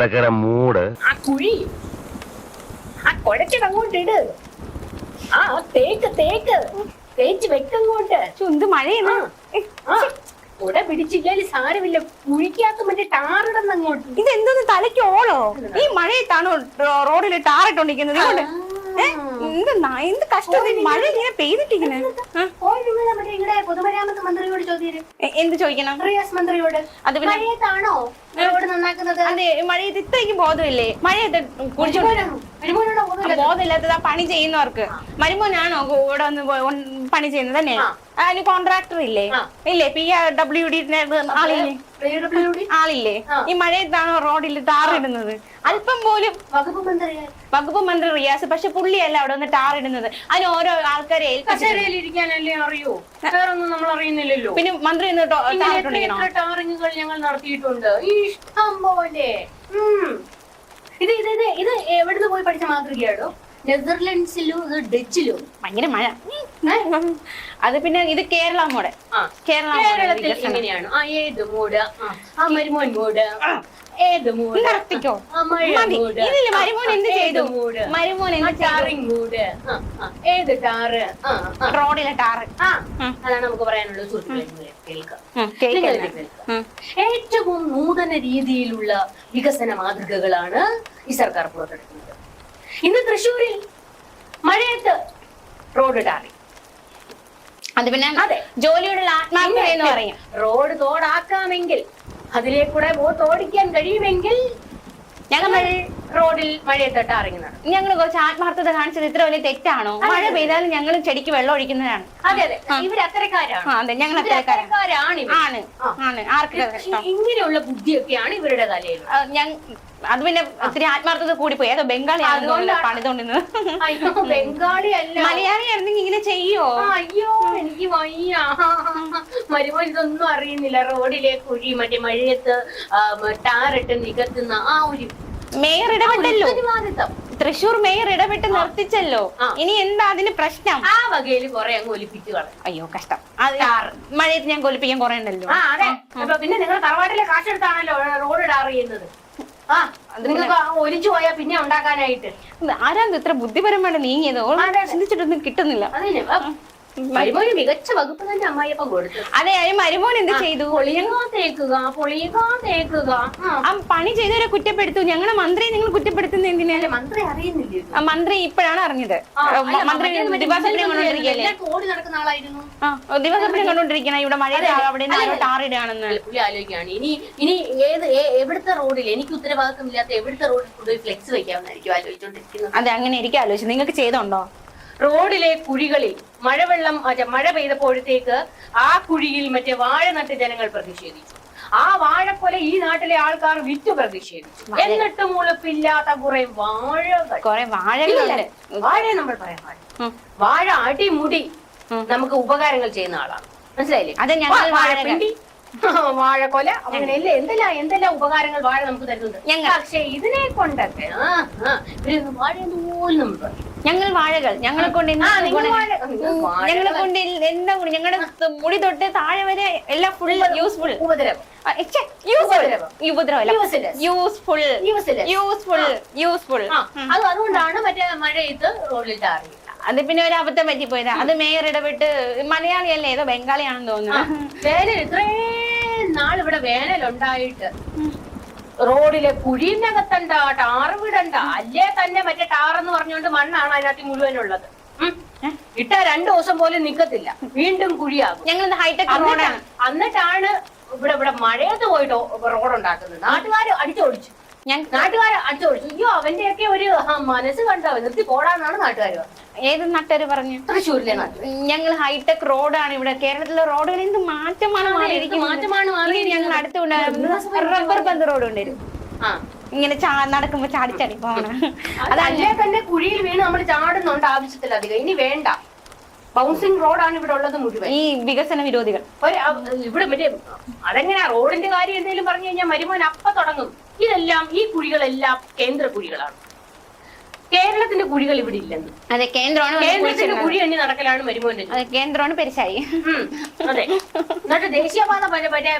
കിടക്കര മൂട്. ആ കുഴി ആ കുഴച്ചിട്ട് അങ്ങോട്ട് ഇട്. ആ തേക്ക് തേക്ക് തേച്ച് വെക്കങ്ങോട്ട്. എന്ത് മഴയാണ്. കുട പിടിച്ചില്ലെങ്കിൽ സാരമില്ല, കുഴിക്കകത്ത് മറ്റേ ടാറിടുന്ന അങ്ങോട്ട്. ഇതെന്തോന്ന് തലയ്ക്ക് ഓളോ? ഈ മഴയത്താണോ റോഡിൽ ടാറിട്ടോണ്ടിരിക്കുന്നത്? എന്ത് കഷ്ടം, മഴ ഇങ്ങനെ പെയ്തിട്ടിങ്ങനെ. പൊതുമരാമത്ത് മന്ത്രിയോട് ചോദ്യം എന്ത് ചോദിക്കണം? റിയാസ് മന്ത്രിയോട്. അത് പിന്നെ മഴയത്താണോ റോഡ് നന്നാക്കുന്നത്? അതെ, മഴയത്ത് ഇത്രയ്ക്ക് ബോധമില്ലേ? മഴയത്ത് ബോധമില്ലാത്തത് ആ പണി ചെയ്യുന്നവർക്ക്. മരുമോനാണോ ഇവിടെ വന്ന് പണി ചെയ്യുന്നത് തന്നെ? അതിന് കോൺട്രാക്ടർ ഇല്ലേ? ഇല്ലേ? PWD ആളില്ലേ? ഈ മഴയത്താണോ റോഡിൽ ടാറിടുന്നത്? അല്പം പോലും. വകുപ്പ് മന്ത്രി റിയാസ്, പക്ഷെ പുള്ളിയല്ല അവിടെ വന്ന് ടാറിടുന്നത്. അതിന് ഓരോ ആൾക്കാരെ ഇരിക്കാനല്ലേ അറിയൂ, വേറൊന്നും നമ്മൾ അറിയുന്നില്ലല്ലോ. പിന്നെ മന്ത്രി ടാറിങ്ങുകൾ ഞങ്ങൾ നടത്തിയിട്ടുണ്ട് ഇഷ്ടം പോലെ. ഇത് ഇത് ഇത് ഇത് എവിടുന്ന് പോയി പഠിച്ച മാതൃകയാണോ? നെതർലൻഡ്സിലും ഡച്ചിലും ഭയങ്കര മഴ. അത് പിന്നെ ഇത് കേരള മോഡ്. കേരളത്തിൽ എങ്ങനെയാണ്? ഏത് മൂട്? ആ മരുമോൻ മൂട്. ഏത് മൂട്? നടത്തിക്കോ. മരുമോൻ എന്ത് ചെയ്തു? മരുമോൻ ടാറിങ് മൂട്. ഏത് ടാറ്? റോഡിലെ ടാറ്. അതാണ് നമുക്ക് പറയാനുള്ളത്. ഏറ്റവും നൂതന രീതിയിലുള്ള വികസന മാതൃകകളാണ് ഈ സർക്കാർ പുറത്തെടുക്കുന്നത്. ഇന്ന് തൃശ്ശൂരിൽ മഴയത്ത് റോഡ് ടാറി. അത് പിന്നെ അതെ, ജോലിയോടുള്ള ആത്മാർത്ഥത എന്ന് പറയും. റോഡ് തോടാക്കാമെങ്കിൽ, അതിലേക്കൂടെ ബോട്ട് ഓടിക്കാൻ കഴിയുമെങ്കിൽ ഞങ്ങൾ റോഡിൽ മഴയത്ത് ടാറിങ് നടത്തും. ഞങ്ങൾ കുറച്ച് ആത്മാർത്ഥത കാണിച്ചത് ഇത്ര വലിയ തെറ്റാണോ? മഴ പെയ്താലും ഞങ്ങൾ ചെടിക്ക് വെള്ളം ഒഴിക്കുന്നതാണ്. അതെ അതെ, ഇവർ അത്തരക്കാരാണ്. അതെ, ഞങ്ങൾ അത്തരക്കാരാണ്. ഇങ്ങനെയുള്ള ബുദ്ധിയൊക്കെയാണ് ഇവരുടെ തലയിൽ. അത് പിന്നെ ഒത്തിരി ആത്മാർത്ഥത കൂടിപ്പോയി. അതോ ബംഗാളിയാണെന്ന് പണിതോണ്ടിരുന്നത്. ബംഗാളി അല്ല, മലയാളി ആയിരുന്നെങ്കിൽ ഇങ്ങനെ ചെയ്യോ? അയ്യോ എനിക്ക് വയ്യ. മരുമോൻ ഇതൊന്നും അറിയുന്നില്ല. റോഡിലെ കുഴി മറ്റേ മഴയത്ത് ടാറിട്ട് നികത്തുന്ന ആ ഒരു മേയർ ഇടപെട്ടല്ലോ. തൃശ്ശൂർ മേയർ ഇടപെട്ട് നിർത്തിച്ചല്ലോ. ഇനി എന്താ അതിന് പ്രശ്നം? ആ വകയിൽ കുറെ അങ്ങ് ഒലിപ്പിച്ചു കളഞ്ഞു. അയ്യോ കഷ്ടം. മഴയത്ത് ഞാൻ ഒലിപ്പിക്കാൻ കുറെ ഉണ്ടല്ലോ. അതെ, പിന്നെ നിങ്ങൾ തറവാട്ടിലെ കാശെടുത്താണല്ലോ റോഡ് ടാർ ചെയ്യുന്നത്. ഒലിച്ചു പോയാ പിന്നെ ഉണ്ടാക്കാനായിട്ട് ആരാന്ത് ഇത്ര ബുദ്ധിപരമായിട്ട് നീങ്ങിയത്? ചിന്തിച്ചിട്ടൊന്നും കിട്ടുന്നില്ല. മരുമോന് മികച്ച വകുപ്പ് തന്നെ അമ്മായിയപ്പൻ കൊടുത്തു. അതെ, മരുമോൻ എന്ത് ചെയ്തു? പൊളിയകാൻ തേക്കുക. പണി ചെയ്തവരെ കുറ്റപ്പെടുത്തു. ഞങ്ങളെ മന്ത്രിയെ നിങ്ങൾ കുറ്റപ്പെടുത്തുന്ന എന്തിനാ? മന്ത്രി അറിയുന്നില്ല. മന്ത്രി ഇപ്പോഴാണ് അറിഞ്ഞത്. മന്ത്രി ദിവസപ്പടി കൊണ്ടോണ്ടിരിക്കല്ലേ? ഓടി നടക്കുന്ന ആളായിരുന്നു. ദിവസപ്പടി കൊണ്ടോണ്ടിരിക്കണ ഇവിടെ മഴ അവിടെ ടാറിടുകയാണെന്ന് പുള്ളി ആലോചിക്കുകയാണ്. ഇനി എവിടുത്തെ റോഡിൽ എനിക്ക് ഉത്തരവാദിത്തമില്ലാത്ത എവിടുത്തെ റോഡിൽ കൊണ്ടുപോയി ഫ്ലെക്സ് വെക്കാമെന്നായിരിക്കും ആലോചിച്ചോണ്ടിരിക്കുന്നത്. അതെ, അങ്ങനെ എനിക്ക് ആലോചിച്ചു. നിങ്ങൾക്ക് ചെയ്തോണ്ടോ? റോഡിലെ കുഴികളിൽ മഴ പെയ്തപ്പോഴത്തേക്ക് ആ കുഴിയിൽ മറ്റേ വാഴ നട്ട് ജനങ്ങൾ പ്രതിഷേധിച്ചു. ആ വാഴക്കൊല ഈ നാട്ടിലെ ആൾക്കാർ വിറ്റു പ്രതിഷേധിച്ചു. എന്നിട്ടും ഉളുപ്പില്ലാത്ത കുറെ വാഴകളുണ്ട്. വാഴ നമ്മൾ പറയാൻ പാടില്ല. വാഴ അടിമുടി നമുക്ക് ഉപകാരങ്ങൾ ചെയ്യുന്ന ആളാണ്, മനസ്സിലായില്ലേ? അതെ, ഞങ്ങൾ വാഴപ്പിണ്ടി, വാഴക്കൊല, അങ്ങനെ എന്തെല്ലാം ഉപകാരങ്ങൾ വാഴ നമുക്ക് തരുന്നുണ്ട്. പക്ഷെ ഇതിനെ കൊണ്ടൊക്കെ വാഴയൊന്നും പോലും നമ്മൾ പറയും. ഞങ്ങളെ കൊണ്ട് എന്താ ഗുണം? ഞങ്ങളുടെ മുടി തൊട്ട് താഴെ വരെ എല്ലാം ഫുൾ യൂസ്ഫുൾ. അതുകൊണ്ടാണ് മറ്റേ മഴയത്ത് റോഡിൽ ടാറില്ല. അത് പിന്നെ ഒരു അബദ്ധം പറ്റിപ്പോയതാ. അത് മേയർ ഇടപെട്ട്. മലയാളിയല്ലേ, ഏതോ ബംഗാളിയാണെന്ന് തോന്നുന്നു. വേനൽ ഇത്രയും നാൾ ഇവിടെ വേനലുണ്ടായിട്ട് റോഡിലെ കുഴിനകത്തണ്ട, ടാറ് വിടണ്ട, അല്ലേ തന്നെ മറ്റേ ടാറെന്ന് പറഞ്ഞുകൊണ്ട് മണ്ണാണ് അതിനകത്ത് മുഴുവനുള്ളത്. ഇട്ട 2 ദിവസം പോലും നിക്കത്തില്ല, വീണ്ടും കുഴിയാകും. ഞങ്ങൾ ഹൈടെക് റോഡാണ്. എന്നിട്ടാണ് ഇവിടെ മഴയത്ത് പോയിട്ട് റോഡ് ഉണ്ടാക്കുന്നത്. നാട്ടുകാര് അടിച്ചോടിച്ചു. അയ്യോ അവന്റെയൊക്കെ ഒരു മനസ്സ് കണ്ടോ, നിർത്തി പോടാന്നാണ് നാട്ടുകാർ പറഞ്ഞത്. ഏത് നാട്ടുകാര് പറഞ്ഞു? തൃശ്ശൂരിലെ ഞങ്ങൾ ഹൈടെക് റോഡാണ്. ഇവിടെ കേരളത്തിലെ റോഡുകൾ എന്ത് മാറ്റമാണ് മാറിയിരിക്കുന്നത്. ഞങ്ങൾ അടുത്തുണ്ടായിരുന്നത് റബ്ബർ ബന്ദ് റോഡ് കൊണ്ടുവരും. ഇങ്ങനെ നടക്കുമ്പോ ചാടി പോകണം. അതല്ലേ തന്നെ കുഴിയിൽ വീണ് നമ്മൾ ചാടുന്നുണ്ട് ആവശ്യത്തിലധികം. ഇനി വേണ്ട, ബൗൺസിംഗ് റോഡാണ് ഇവിടെ ഉള്ളത് മുഴുവൻ. ഈ വികസന വിരോധികൾ ഇവിടെ മറ്റേ അതെങ്ങനെയാ റോഡിന്റെ കാര്യം എന്തെങ്കിലും പറഞ്ഞു കഴിഞ്ഞാൽ മരുമോൻ അപ്പ തുടങ്ങും. ഇതെല്ലാം ഈ കുഴികളെല്ലാം കേന്ദ്ര കുഴികളാണ്. കേരളത്തിന്റെ കുഴികൾ ഇവിടെ ഇല്ലെന്ന്. അതെ, കേന്ദ്രത്തിന്റെ കുഴി എണ്ണി നടക്കലാണ് മരുമോന്റെ. അതെ, കേന്ദ്രമാണ് പെരിശായി. അതെ. എന്നിട്ട് ദേശീയപാത മറ്റേ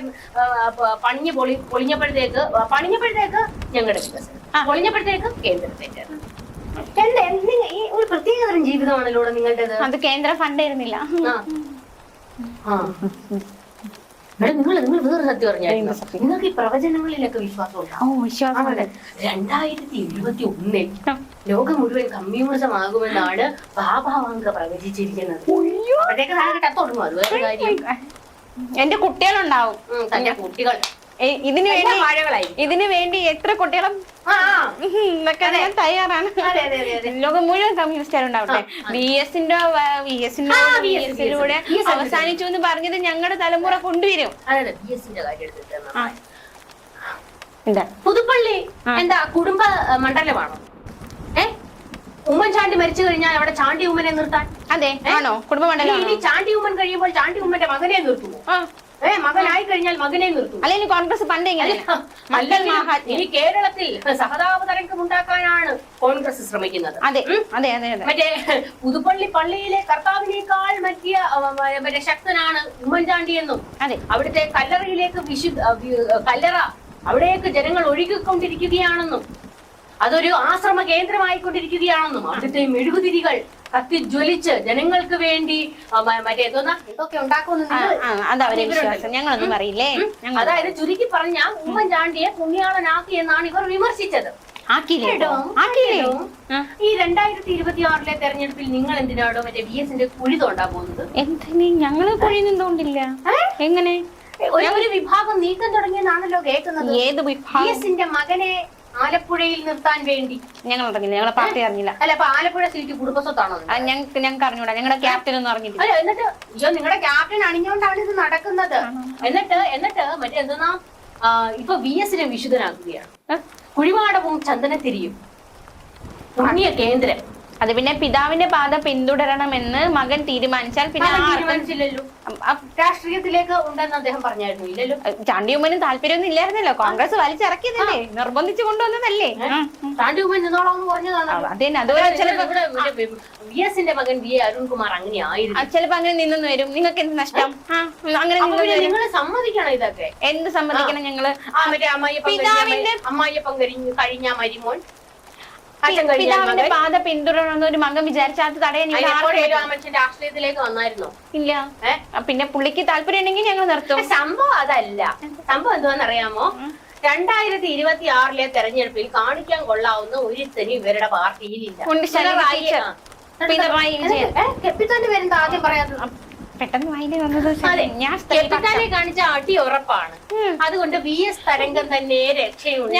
പൊളിഞ്ഞപ്പോഴത്തേക്ക് ഞങ്ങളുടെ വികസനം, പൊളിഞ്ഞപ്പോഴത്തേക്ക് കേന്ദ്രത്തേക്ക്. എന്താ ഈ ഒരു പ്രത്യേകതരം ജീവിതമാണല്ലോ നിങ്ങളുടേത്. അത് കേന്ദ്ര ഫണ്ട് ആയിരുന്നില്ല. നിങ്ങൾ വേറെ സത്യം പറഞ്ഞായിരുന്നു, നിങ്ങൾക്ക് ഈ പ്രവചനങ്ങളിലൊക്കെ വിശ്വാസം ഉണ്ടാവും. 2021 ലോകം മുഴുവൻ കമ്മ്യൂണിസം ആകുമെന്നാണ് ബാബ വാങ്ക പ്രവചിച്ചിരിക്കുന്നത്. അപ്പോഴേക്ക് നാളെ തുടങ്ങും. അത് വേറെ കാര്യം. എന്റെ കുട്ടികളുണ്ടാവും. തന്റെ കുട്ടികൾ ഇതിനു വേണ്ടി എത്ര കുട്ടികളും ഞാൻ തയ്യാറാണ്. ലോകം മുഴുവൻ കമ്മ്യൂണിസ്റ്റുകാരുണ്ടാവട്ടെ. VS-ലൂടെ അവസാനിച്ചു എന്ന് പറഞ്ഞത് ഞങ്ങളുടെ തലമുറ കൊണ്ടുവരും. പുതുപ്പള്ളി എന്താ കുടുംബ മണ്ഡലമാണോ? ഉമ്മൻചാണ്ടി മരിച്ചു കഴിഞ്ഞാൽ അവിടെ ചാണ്ടി ഉമ്മനെ നിർത്താൻ? അതെ, ആണോ കുടുംബ മണ്ഡലം? ഇനി ചാണ്ടി ഉമ്മൻ കഴിയുമ്പോൾ ചാണ്ടി ഉമ്മന്റെ മകനെ നിർത്തുമോ? മകനായി കഴിഞ്ഞാൽ മകനെ നിർത്തും. അല്ലെങ്കിൽ കോൺഗ്രസ് പണ്ട് ഈ കേരളത്തിൽ സഹതാപ തരംഗം ഉണ്ടാക്കാനാണ് കോൺഗ്രസ് ശ്രമിക്കുന്നത്. അതെ അതെ അതെ. മറ്റേ പുതുപ്പള്ളി പള്ളിയിലെ കർത്താവിനേക്കാൾ മറ്റേ ശക്തനാണ് ഉമ്മൻചാണ്ടി എന്നും, അവിടുത്തെ കല്ലറയിലേക്ക് കല്ലറ അവിടേക്ക് ജനങ്ങൾ ഒഴുകിക്കൊണ്ടിരിക്കുകയാണെന്നും, അതൊരു ആശ്രമ കേന്ദ്രമായിക്കൊണ്ടിരിക്കുകയാണെന്നും, അവിടുത്തെ മെഴുകുതിരികൾ കത്തിജ്വലിച്ച് ജനങ്ങൾക്ക് വേണ്ടി എന്തൊക്കെ ഞങ്ങളൊന്നും അറിയില്ലേ. അതായത് ചുരുക്കി പറഞ്ഞ ഉമ്മൻചാണ്ടിയെ പുണ്യാളനാക്കി എന്നാണ് ഇവർ വിമർശിച്ചത്. ഈ 2026 തെരഞ്ഞെടുപ്പിൽ നിങ്ങൾ എന്തിനാണോ മറ്റേ VS-ന്റെ കുഴി തോണ്ടാൻ പോകുന്നത്? ഞങ്ങള് കുഴി തോണ്ടില്ല. എങ്ങനെ ഒരു വിഭാഗം നീക്കം തുടങ്ങിയെന്നാണല്ലോ കേൾക്കുന്നത്. ഏത് വിഭാഗം? VS-ന്റെ മകനെ ആലപ്പുഴയിൽ നിർത്താൻ വേണ്ടി. ഞങ്ങൾ അറിഞ്ഞില്ല, ഞങ്ങളെ പാർട്ടി അറിഞ്ഞില്ല. അല്ല, അപ്പൊ ആലപ്പുഴ സീറ്റ് കുടുംബസ്വത്താണോ? ഞങ്ങൾക്ക് അറിഞ്ഞൂടാ. ഞങ്ങളുടെ ക്യാപ്റ്റൻ ഒന്നും അറിഞ്ഞിട്ടില്ല. അല്ല, എന്നിട്ട് നിങ്ങളുടെ ക്യാപ്റ്റൻ അണിഞ്ഞോണ്ടാണ് ഇത് നടക്കുന്നത്. എന്നിട്ട് മറ്റെന്താ ഇപ്പൊ VS-നെ വിശുദ്ധനാക്കുകയാണ്. കുഴിമാടവും ചന്ദനത്തിരിയും പുണ്യ കേന്ദ്രം. അത് പിന്നെ പിതാവിന്റെ പാത പിന്തുടരണമെന്ന് മകൻ തീരുമാനിച്ചാൽ പിന്നെ തീരുമാനിച്ചില്ലല്ലോ. രാഷ്ട്രീയത്തിലേക്ക് ഉണ്ടെന്ന് അദ്ദേഹം പറഞ്ഞായിരുന്നു. ഇല്ലല്ലോ. ചാണ്ടി ഉമ്മനും താല്പര്യമൊന്നും ഇല്ലായിരുന്നല്ലോ. കോൺഗ്രസ് വലിച്ചിറക്കിയതല്ലേ, നിർബന്ധിച്ചു കൊണ്ടുവന്നതല്ലേ. ചാണ്ടി ഉമ്മൻ നിന്നോളാന്ന് പറഞ്ഞതാണ്. അതുപോലെ VS-ന്റെ മകൻ VA അരുൺകുമാർ അങ്ങനെ ആയിരുന്നു. ചിലപ്പോ അങ്ങനെ നിന്നു വരും. നിങ്ങൾക്ക് എന്ത് നഷ്ടം? അങ്ങനെ നിങ്ങൾ സമ്മതിക്കണം. ഇതൊക്കെ എന്ത് സമ്മതിക്കണം? ഞങ്ങള് അമ്മായിയപ്പം കഴിഞ്ഞ മരിമോൻ പിതാവിന്റെ പാത പിന്തുടരണമെന്ന് ഒരു മകൻ വിചാരിച്ചാൽ അത് തടയാൻ രാഷ്ട്രീയത്തിലേക്ക് വന്നായിരുന്നോ? ഇല്ല. പിന്നെ പുള്ളിക്ക് താല്പര്യം ഉണ്ടെങ്കിൽ ഞങ്ങൾ നിർത്തും. സംഭവം അതല്ല. സംഭവം എന്തുവാന്നറിയാമോ? 2026 തെരഞ്ഞെടുപ്പിൽ കാണിക്കാൻ കൊള്ളാവുന്ന ഒരുത്തനും ഇവരുടെ പാർട്ടിയിലില്ല. പിണറായി വിജയൻ. കെപ്പിത്താന്റെ പേരെന്താ ആദ്യം പറയാത്തത്? പെട്ടെന്ന് വായില് വന്നത്. കെപ്പിത്താനെ കാണിച്ച അടി ഉറപ്പാണ്. അതുകൊണ്ട് VS തരംഗം തന്നെ രക്ഷയുണ്ട്.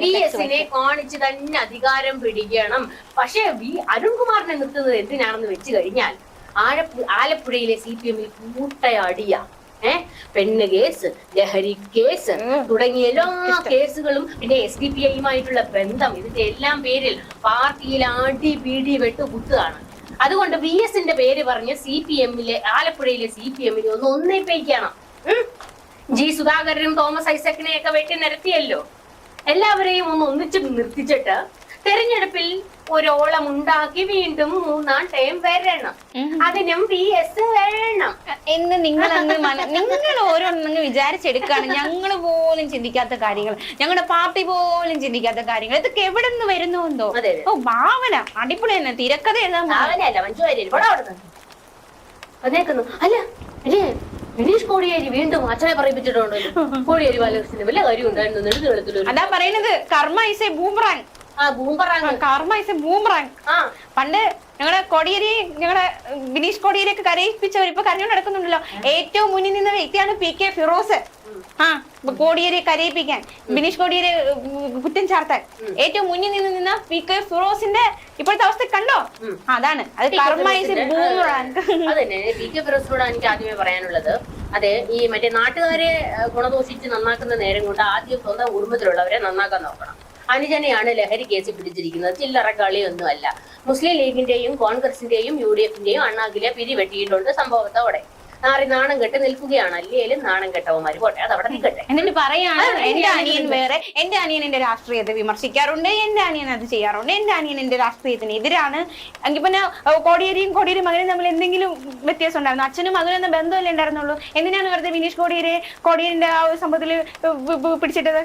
VS-നെ കാണിച്ച് തന്നെ അധികാരം പിടിക്കണം. പക്ഷെ അരുൺകുമാറിനെ നിർത്തുന്നത് എന്തിനാണെന്ന് വെച്ച് കഴിഞ്ഞാൽ ആലപ്പുഴയിലെ CPM-ൽ കൂട്ടയടിയ പെണ്ണ് കേസ്, ലഹരി കേസ് തുടങ്ങിയ എല്ലാ കേസുകളും പിന്നെ SDPI-യുമായിട്ടുള്ള ബന്ധം, ഇതിന്റെ എല്ലാം പേരിൽ പാർട്ടിയിൽ അടി പിടി വെട്ടുകുത്തുകയാണ്. അതുകൊണ്ട് VS-ന്റെ പേര് പറഞ്ഞ് CPM-ലെ ആലപ്പുഴയിലെ CPM-നെ ഒന്നിപ്പിക്കണം. G സുധാകരനും തോമസ് ഐസക്കിനെയൊക്കെ വെട്ടി നിരത്തിയല്ലോ. എല്ലാവരെയും ഒന്നിച്ച് നിർത്തിച്ചിട്ട് തെരഞ്ഞെടുപ്പിൽ ഒരോളം ഉണ്ടാക്കി വീണ്ടും 3-ാം ടൈം വരണം. അതിനും VS വേണം എന്ന് നിങ്ങൾ ഓരോന്നും വിചാരിച്ചെടുക്കാണ്. ഞങ്ങൾ പോലും ചിന്തിക്കാത്ത കാര്യങ്ങൾ, ഞങ്ങളുടെ പാർട്ടി പോലും ചിന്തിക്കാത്ത കാര്യങ്ങൾ ഇതൊക്കെ എവിടെ നിന്ന് വരുന്നുണ്ടോ? ഭാവന അടിപൊളി തന്നെ. തിരക്കഥ എഴുതാൻ ഭാവനയല്ല, അതേക്കുന്നു. അല്ല വിനീഷ് കോടിയേരി വീണ്ടും അച്ഛനെ പറയിപ്പിച്ചിട്ടുണ്ടോ? കോടിയേരി ബാലകൃഷ്ണന് വല്ല കാര്യം ഉണ്ടായിരുന്നു. അതാ പറയുന്നത്, കർമ്മ ഇസ് എ ബൂമറാങ്. പണ്ട് ഞങ്ങളുടെ ബിനീഷ് കോടിയേരിയൊക്കെ കരയിപ്പിച്ചവർ ഇപ്പൊ കരഞ്ഞോണ്ട് നടക്കുന്നുണ്ടല്ലോ. ഏറ്റവും മുന്നിൽ നിന്ന വ്യക്തിയാണ് PK ഫിറോസ്. കോടിയേരി കരയിപ്പിക്കാൻ, ബിനീഷ് കോടിയേരി കുറ്റം ചാർത്താൻ ഏറ്റവും മുന്നിൽ നിന്ന PK ഫിറോസിന്റെ ഇപ്പോഴത്തെ അവസ്ഥ കണ്ടോ? അതാണ് അത്. അതന്നെ PK ഫിറോസിനോട് എനിക്ക് ആദ്യമേ പറയാനുള്ളത്. അതെ, ഈ മറ്റേ നാട്ടുകാരെ ഗുണദോഷിച്ച് നന്നാക്കുന്ന നേരം കൊണ്ട് ആദ്യം സ്വന്തം കുടുംബത്തിലുള്ളവരെ നന്നാക്കാൻ നോക്കണം. അനുജനെയാണ് ലഹരി കേസിൽ പിടിച്ചിരിക്കുന്നത്. ചില്ലറ കളിയൊന്നുമല്ല. മുസ്ലിം ലീഗിന്റെയും കോൺഗ്രസിന്റെയും UDF-ന്റെയും അണ്ണാക്കിലെ പിരിവെട്ടിയിട്ടുണ്ട് സംഭവത്തോടെ. നാണം കെട്ട് നിൽക്കുകയാണ്. അല്ലേലും നാണം കെട്ടവന്മാര് പോട്ടെ, അത് അവിടെ നിൽക്കട്ടെ. എന്നിട്ട് പറയാണ് എന്റെ അനിയൻ വേറെ, എന്റെ അനിയൻ എന്റെ രാഷ്ട്രീയത്തെ വിമർശിക്കാറുണ്ട്, എന്റെ അനിയൻ അത് ചെയ്യാറുണ്ട്, എന്റെ അനിയൻ എന്റെ രാഷ്ട്രീയത്തിന് എതിരാണ്. എങ്കിൽ പിന്നെ കോടിയേരിയും മകനും തമ്മിൽ എന്തെങ്കിലും വ്യത്യാസം ഉണ്ടായിരുന്നു? അച്ഛനും മകനും എന്ന ബന്ധമല്ലേ ഉണ്ടായിരുന്നുള്ളൂ? എന്തിനാണ് വെറുതെ ബിനീഷ് കോടിയേരിന്റെ ആ ഒരു സംഭവത്തിൽ പിടിച്ചിട്ടത്?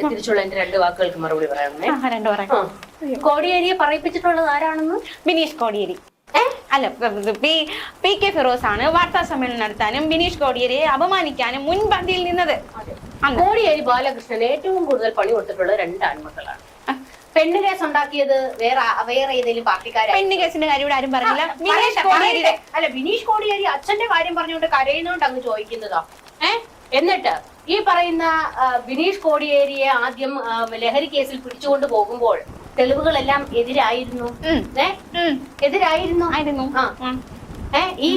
തിരിച്ചുള്ള എന്റെ 2 വാക്കുകൾക്ക് മറുപടി പറയാമേ. 2 പറയാം. കോടിയേരിയെ പറയിപ്പിച്ചിട്ടുള്ളത് ആരാണെന്ന്? ബിനീഷ് കോടിയേരി അല്ല, PK ഫിറോസ് ആണ് വാർത്താ സമ്മേളനം നടത്താനും ബിനീഷ് കോടിയേരിയെ അപമാനിക്കാനും മുൻപന്തിയിൽ നിന്നത്. കോടിയേരി ബാലകൃഷ്ണൻ ഏറ്റവും കൂടുതൽ പണി കൊടുത്തിട്ടുള്ള 2 ആൺമക്കളാണ്. പെണ്ണ് കേസ് ഉണ്ടാക്കിയത് വേറെ ഏതെങ്കിലും പാർട്ടിക്കാരാണ്? പെണ്ണ് കേസിന്റെ കാര്യം ഇവിടെ ആരും പറഞ്ഞില്ല. ബിനീഷ് കോടിയേരി അച്ഛന്റെ കാര്യം പറഞ്ഞുകൊണ്ട് കരയുന്നോണ്ട് അങ്ങ് ചോദിക്കുന്നതാ. എന്നിട്ട് ഈ പറയുന്ന ബിനീഷ് കോടിയേരിയെ ആദ്യം ലഹരി കേസിൽ പിടിച്ചുകൊണ്ട് പോകുമ്പോൾ തെളിവുകളെല്ലാം എതിരായിരുന്നു. ഈ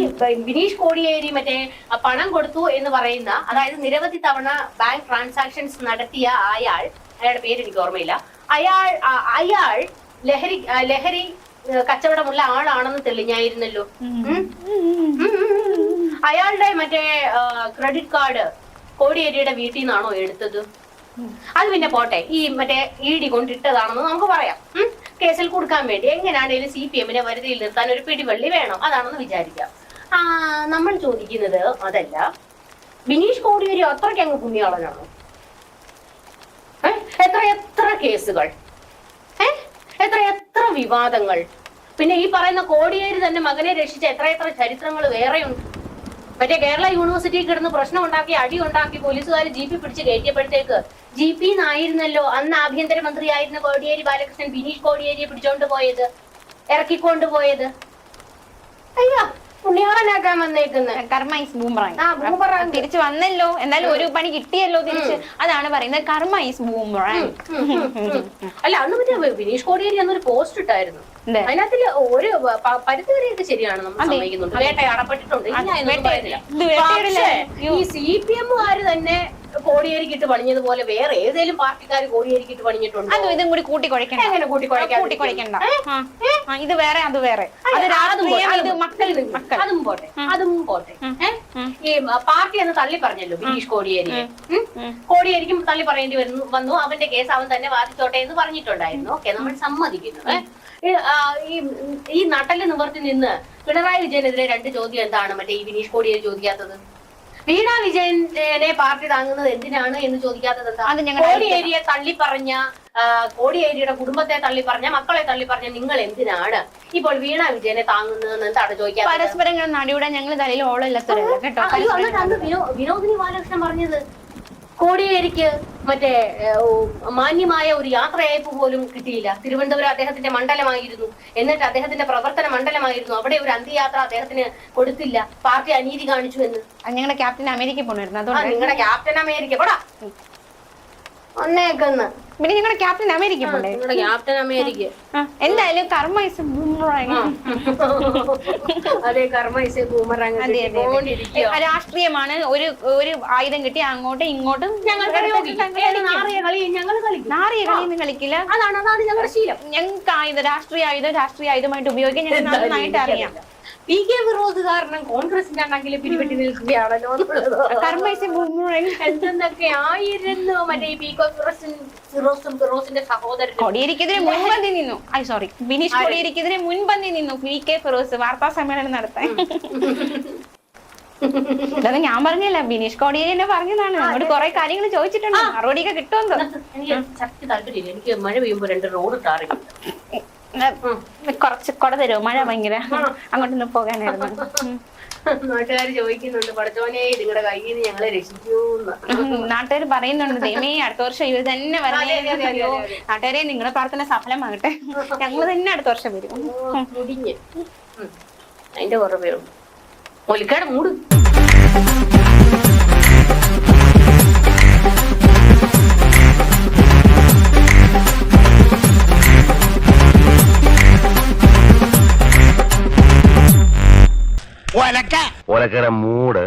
ബിനീഷ് കോടിയേരി മറ്റേ പണം കൊടുത്തു എന്ന് പറയുന്ന, അതായത് നിരവധി തവണ ബാങ്ക് ട്രാൻസാക്ഷൻസ് നടത്തിയ അയാളുടെ പേര് എനിക്ക് ഓർമ്മയില്ല, അയാൾ ലഹരി കച്ചവടമുള്ള ആളാണെന്ന് തെളിഞ്ഞായിരുന്നല്ലോ. അയാളുടെ മറ്റേ ക്രെഡിറ്റ് കാർഡ് കോടിയേരിയുടെ വീട്ടിൽ നിന്നാണോ എടുത്തത്? അത് പിന്നെ പോട്ടെ, ഈ മറ്റേ ED കൊണ്ടിട്ടതാണെന്ന് നമുക്ക് പറയാം. കേസിൽ കൊടുക്കാൻ വേണ്ടി എങ്ങനെയാണെങ്കിലും CPM-നെ വരുതിയിൽ നിർത്താൻ ഒരു പിടിവള്ളി വേണം, അതാണെന്ന് വിചാരിക്കാം. നമ്മൾ ചോദിക്കുന്നത് അതല്ല, ബിനീഷ് കോടിയേരി അത്രയ്ക്ക് അങ്ങ് പുണ്യാളനാണോ? എത്ര കേസുകൾ, എത്ര വിവാദങ്ങൾ. പിന്നെ ഈ പറയുന്ന കോടിയേരി തന്നെ മകനെ രക്ഷിച്ച എത്ര ചരിത്രങ്ങൾ വേറെയുണ്ട്. മറ്റേ കേരള യൂണിവേഴ്സിറ്റി കിടന്ന് പ്രശ്നം ഉണ്ടാക്കി, അടി ഉണ്ടാക്കി, പോലീസുകാർ GP പിടിച്ച് കയറ്റിയപ്പോഴത്തേക്ക് GP എന്നായിരുന്നല്ലോ അന്ന് ആഭ്യന്തരമന്ത്രി ആയിരുന്ന കോടിയേരി ബാലകൃഷ്ണൻ ബിനീഷ് കോടിയേരിയെ പിടിച്ചോണ്ട് പോയത്, ഇറക്കിക്കൊണ്ടുപോയത്. അയ്യോ, പുണ്യാളനാക്കാൻ വന്നേക്കുന്നത്. കർമ്മ ഈസ് ബൂമറാങ്. തിരിച്ചു വന്നല്ലോ, എന്തായാലും ഒരു പണി കിട്ടിയല്ലോ തിരിച്ച്. അതാണ് പറയുന്നത്, കർമ്മ ഈസ് ബൂമറാങ്. അല്ല, അന്ന് മറ്റേ ബിനീഷ് കോടിയേരി അന്നൊരു പോസ്റ്റ് ഇട്ടായിരുന്നു. അതിനകത്തിൽ ഒരു പരിധി വരെയൊക്കെ ശരിയാണ്, നമ്മൾ സമ്മതിക്കുന്നുണ്ട്, വേട്ടയാടപ്പെട്ടിട്ടുണ്ട്. ഈ CPM-കാര് തന്നെ കോടിയേരിക്കിട്ട് പണിഞ്ഞതുപോലെ വേറെ ഏതെങ്കിലും പാർട്ടിക്കാർ കോടിയേരിക്കിട്ട് പണിഞ്ഞിട്ടുണ്ട്? ഇതും കൂടി കൂട്ടിക്കൊഴിക്കണ്ട. എങ്ങനെ കൂട്ടിക്കൊഴിക്കണ്ട? ഇത് വേറെ അത് വേറെ. അതും പോട്ടെ. ഈ പാർട്ടി എന്ന് തള്ളി പറഞ്ഞല്ലോ ബിനീഷ് കോടിയേരിയെ. കോടിയേരിക്കും തള്ളി പറയേണ്ടി വന്നു. അവന്റെ കേസ് അവൻ തന്നെ വാദിച്ചോട്ടെ എന്ന് പറഞ്ഞിട്ടുണ്ടായിരുന്നു. ഓക്കെ, നമ്മൾ സമ്മതിക്കുന്നു. ഈ നട്ടല് നിവർത്തി നിന്ന് പിണറായി വിജയനെതിരെ 2 ചോദ്യം എന്താണ് മറ്റേ ഈ ബിനീഷ് കോടിയേരി ചോദിക്കാത്തത്? വീണ വിജയനെ പാർട്ടി താങ്ങുന്നത് എന്തിനാണ് എന്ന് ചോദിക്കാത്തത് എന്താ? കോടിയേരിയെ തള്ളിപ്പറഞ്ഞ, കോടിയേരിയുടെ കുടുംബത്തെ തള്ളിപ്പറഞ്ഞ, മക്കളെ തള്ളിപ്പറഞ്ഞ നിങ്ങൾ എന്തിനാണ് ഇപ്പോൾ വീണ വിജയനെ താങ്ങുന്നതെന്ന് എന്താണ് ചോദിക്കാത്തത്? പരസ്പരം നടിയുടെ ഞങ്ങൾ തലയിൽ ഓളമില്ലാത്തവരല്ല കേട്ടോ. അന്ന് വിനോദിനി ബാലകൃഷ്ണൻ പറഞ്ഞത് കോടിയേരിക്ക് മറ്റേ മാന്യമായ ഒരു യാത്രയയപ്പ് പോലും കിട്ടിയില്ല. തിരുവനന്തപുരം അദ്ദേഹത്തിന്റെ മണ്ഡലമായിരുന്നു, എന്നിട്ട് അദ്ദേഹത്തിന്റെ പ്രവർത്തന മണ്ഡലമായിരുന്നു. അവിടെ ഒരു അന്ത്യയാത്ര അദ്ദേഹത്തിന് കൊടുത്തില്ല. പാർട്ടി അനീതി കാണിച്ചു എന്ന്. നിങ്ങളുടെ ക്യാപ്റ്റൻ അമേരിക്ക പോണായിരുന്നു. അതുകൊണ്ട് നിങ്ങളുടെ ക്യാപ്റ്റൻ അമേരിക്ക പോടാ ഒന്നേക്കെന്ന്. പിന്നെ നിങ്ങളുടെ ക്യാപ്റ്റൻ അമേരിക്ക പോണ്ടേ? നിങ്ങളുടെ ക്യാപ്റ്റൻ അമേരിക്ക എന്തായാലും കർമ്മ ഈസ് ബൂമറാങ്. അതെ, കർമ്മ ഈസ് ബൂമറാങ്. രാഷ്ട്രീയമാണ്. ഒരു ആയുധം കിട്ടി അങ്ങോട്ടും ഇങ്ങോട്ടും നാറിയ കളിയൊന്നും കളിക്കില്ല. അതാണ് ഞങ്ങളുടെ ശീലം. ഞങ്ങൾക്ക് രാഷ്ട്രീയ ആയുധമായിട്ട് ഉപയോഗിക്കാൻ ഞങ്ങൾക്ക് നന്നായിട്ട് അറിയാം. PK ഫിറോസ് കാരണം കോൺഗ്രസിനാണെങ്കിൽ പിരിവെട്ടി നിൽക്കുകയാണല്ലോ എന്തെന്നൊക്കെ ആയിരുന്നു. മറ്റേ PK ഫിറോസിന്റെ സഹോദരൻ കോടിയേരിക്കെതിരെ മുൻപന്തി നിന്നു. ബിനീഷ് കോടിയേരിക്കെതിരെ മുൻപന്തി നിന്നു PK ഫിറോസ് വാർത്താ സമ്മേളനം നടത്താൻ. അല്ലാതെ ഞാൻ പറഞ്ഞില്ല, ബിനീഷ് കോടിയേരി എന്നെ പറഞ്ഞതാണ്. നമ്മളോട് കുറെ കാര്യങ്ങൾ ചോദിച്ചിട്ടുണ്ട്, മറുപടിയൊക്കെ കിട്ടുമെന്നോ? എനിക്ക് ശക്തി താല്പര്യമില്ല. എനിക്ക് മഴ പെയ്യുമ്പോ 2 റോഡ് ടാറില്ല. കുറച്ച് കൊട തരുമോ? മഴ ഭയങ്കര, അങ്ങോട്ടൊന്ന് പോകാനായിരുന്നു. നാട്ടുകാർ ചോദിക്കുന്നുണ്ട്, പഠിച്ചോനെ നിങ്ങളുടെ കയ്യിൽ നിന്ന് ഞങ്ങളെ രക്ഷിക്കൂന്ന്. നാട്ടുകാർ പറയുന്നുണ്ട്, ദൈവമേ അടുത്ത വർഷം ഇവർ തന്നെ വരണേ. നാട്ടുകാരെ നിങ്ങളുടെ പ്രാർത്ഥന സഫലമാകട്ടെ, ഞങ്ങൾ തന്നെ അടുത്ത വർഷം വരും. മുടിഞ്ഞ് അതിന്റെ കുറേ പേരും ഒലിക്കാട് മൂട്. ഒലക്കര മൂട്.